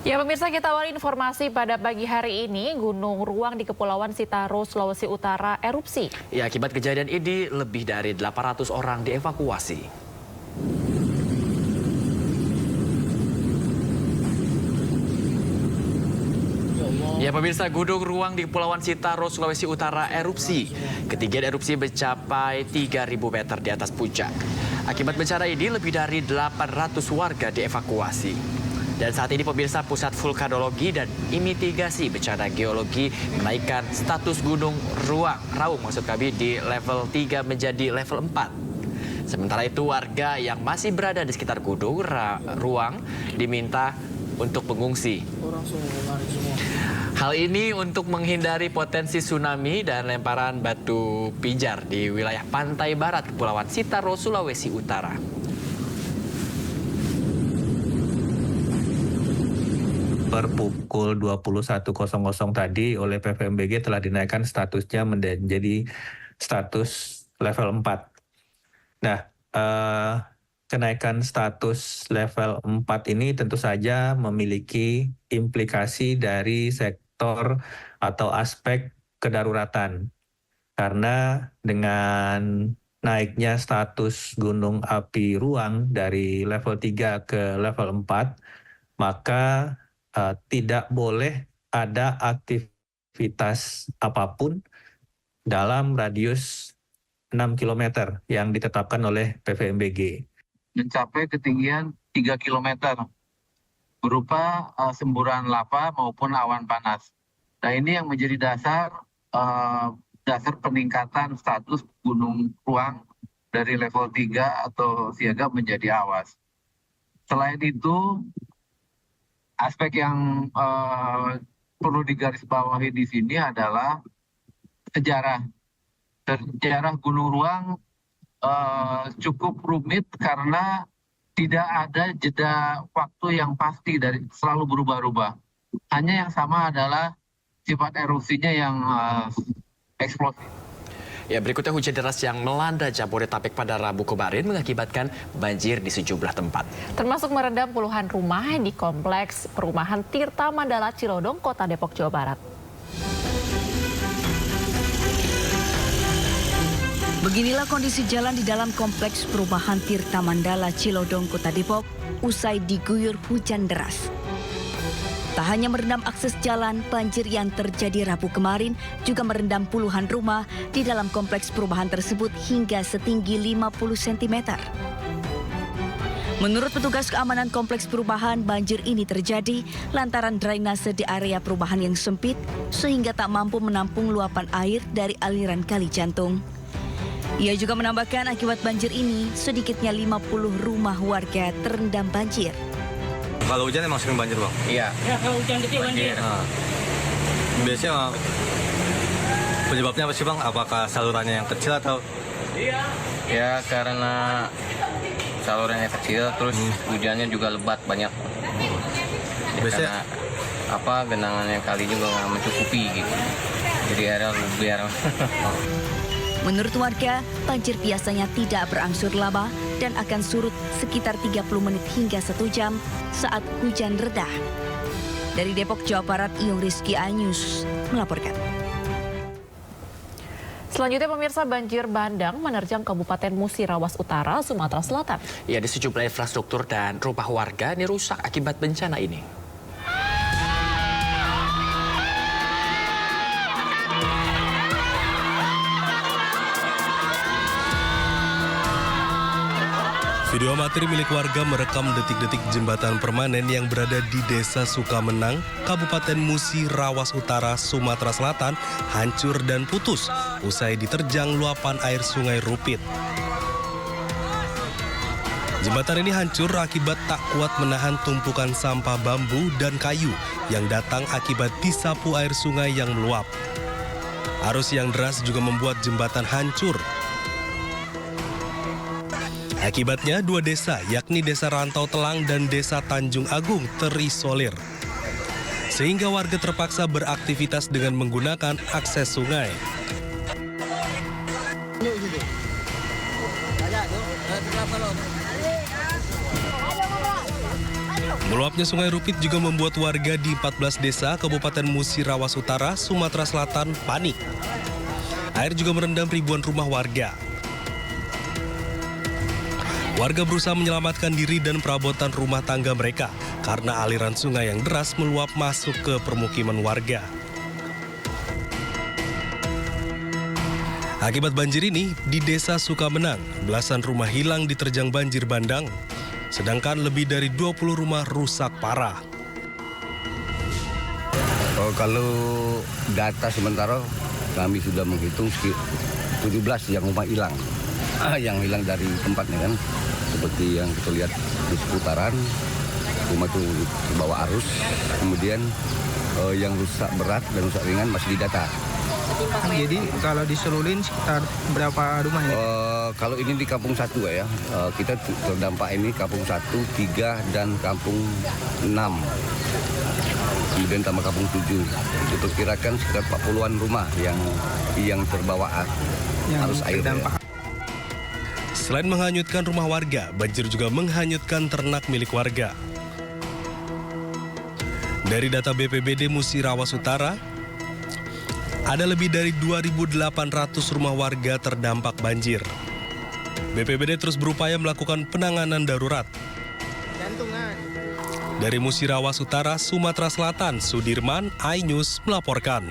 Ya pemirsa, kita awali informasi pada pagi hari ini. Gunung Ruang di Kepulauan Sitaro, Sulawesi Utara erupsi. Ya, akibat kejadian ini lebih dari 800 orang dievakuasi. Ya pemirsa, Gunung Ruang di Kepulauan Sitaro, Sulawesi Utara erupsi. Ketinggian erupsi mencapai 3.000 meter di atas puncak. Akibat bencana ini lebih dari 800 warga dievakuasi. Dan saat ini pemirsa, Pusat Vulkanologi dan Mitigasi Bencana Geologi menaikkan status Gunung Raung maksud kami di level 3 menjadi level 4. Sementara itu warga yang masih berada di sekitar Gunung Ruang diminta untuk mengungsi. Hal ini untuk menghindari potensi tsunami dan lemparan batu pijar di wilayah pantai barat Kepulauan Sitaro, Sulawesi Utara. Per pukul 21.00 tadi oleh PVMBG telah dinaikkan statusnya menjadi status level 4. Nah, kenaikan status level 4 ini tentu saja memiliki implikasi dari sektor atau aspek kedaruratan. Karena dengan naiknya status gunung api Ruang dari level 3 ke level 4, maka tidak boleh ada aktivitas apapun dalam radius 6 km yang ditetapkan oleh PVMBG. Mencapai ketinggian 3 km berupa semburan lava maupun awan panas. Nah, ini yang menjadi dasar peningkatan status Gunung Ruang dari level 3 atau siaga menjadi awas. Selain itu, aspek yang perlu digarisbawahi di sini adalah sejarah. Sejarah Gunung Ruang cukup rumit karena tidak ada jeda waktu yang pasti, dari selalu berubah-ubah. Hanya yang sama adalah sifat erupsinya yang eksplosif. Ya, berikutnya hujan deras yang melanda Jabodetabek pada Rabu kemarin mengakibatkan banjir di sejumlah tempat. Termasuk merendam puluhan rumah di kompleks perumahan Tirta Mandala Cilodong, Kota Depok, Jawa Barat. Beginilah kondisi jalan di dalam kompleks perumahan Tirta Mandala Cilodong, Kota Depok, usai diguyur hujan deras. Tak hanya merendam akses jalan, banjir yang terjadi Rabu kemarin juga merendam puluhan rumah di dalam kompleks perumahan tersebut hingga setinggi 50 cm. Menurut petugas keamanan kompleks perumahan, banjir ini terjadi lantaran drainase di area perumahan yang sempit sehingga tak mampu menampung luapan air dari aliran kali jantung. Ia juga menambahkan akibat banjir ini sedikitnya 50 rumah warga terendam banjir. Kalau hujan emang sering banjir, Bang? Iya. Ya, kalau hujan gede banjir. Nah, biasanya penyebabnya apa sih, Bang? Apakah salurannya yang kecil atau? Ya, karena salurannya kecil, terus hujannya juga lebat banyak. Biasanya Genangannya kali juga nggak mencukupi gitu. Jadi airnya luber. Menurut warga, banjir biasanya tidak berangsur lama dan akan surut sekitar 30 menit hingga 1 jam saat hujan reda. Dari Depok, Jawa Barat, Iyung Rizky Anyus melaporkan. Selanjutnya pemirsa, banjir bandang menerjang Kabupaten Musirawas Utara, Sumatera Selatan. Ya, di sejumlah infrastruktur dan rumah warga ini rusak akibat bencana ini. Video amatir milik warga merekam detik-detik jembatan permanen yang berada di Desa Sukamenang, Kabupaten Musirawas Utara, Sumatera Selatan, hancur dan putus usai diterjang luapan air Sungai Rupit. Jembatan ini hancur akibat tak kuat menahan tumpukan sampah bambu dan kayu yang datang akibat disapu air sungai yang meluap. Arus yang deras juga membuat jembatan hancur. Akibatnya 2 desa, yakni Desa Rantau Telang dan Desa Tanjung Agung terisolir. Sehingga warga terpaksa beraktivitas dengan menggunakan akses sungai. Meluapnya Sungai Rupit juga membuat warga di 14 desa Kabupaten Musirawas Utara, Sumatera Selatan panik. Air juga merendam ribuan rumah warga. Warga berusaha menyelamatkan diri dan perabotan rumah tangga mereka karena aliran sungai yang deras meluap masuk ke permukiman warga. Akibat banjir ini, di Desa Sukamenang, belasan rumah hilang diterjang banjir bandang, sedangkan lebih dari 20 rumah rusak parah. Kalau data sementara kami sudah menghitung 17 yang rumah hilang. Yang hilang dari tempatnya kan, seperti yang kita lihat di seputaran, rumah itu terbawa arus, kemudian yang rusak berat dan rusak ringan masih didata. Jadi kalau diseluruhin sekitar berapa rumah ya? Kalau ini di Kampung 1 ya, kita terdampak ini Kampung 1, 3, dan Kampung 6. Kemudian tambah Kampung 7. Diperkirakan sekitar 40-an rumah yang terbawa arus air. Selain menghanyutkan rumah warga, banjir juga menghanyutkan ternak milik warga. Dari data BPBD Musirawas Utara, ada lebih dari 2.800 rumah warga terdampak banjir. BPBD terus berupaya melakukan penanganan darurat. Dari Musirawas Utara, Sumatera Selatan, Sudirman, iNews melaporkan.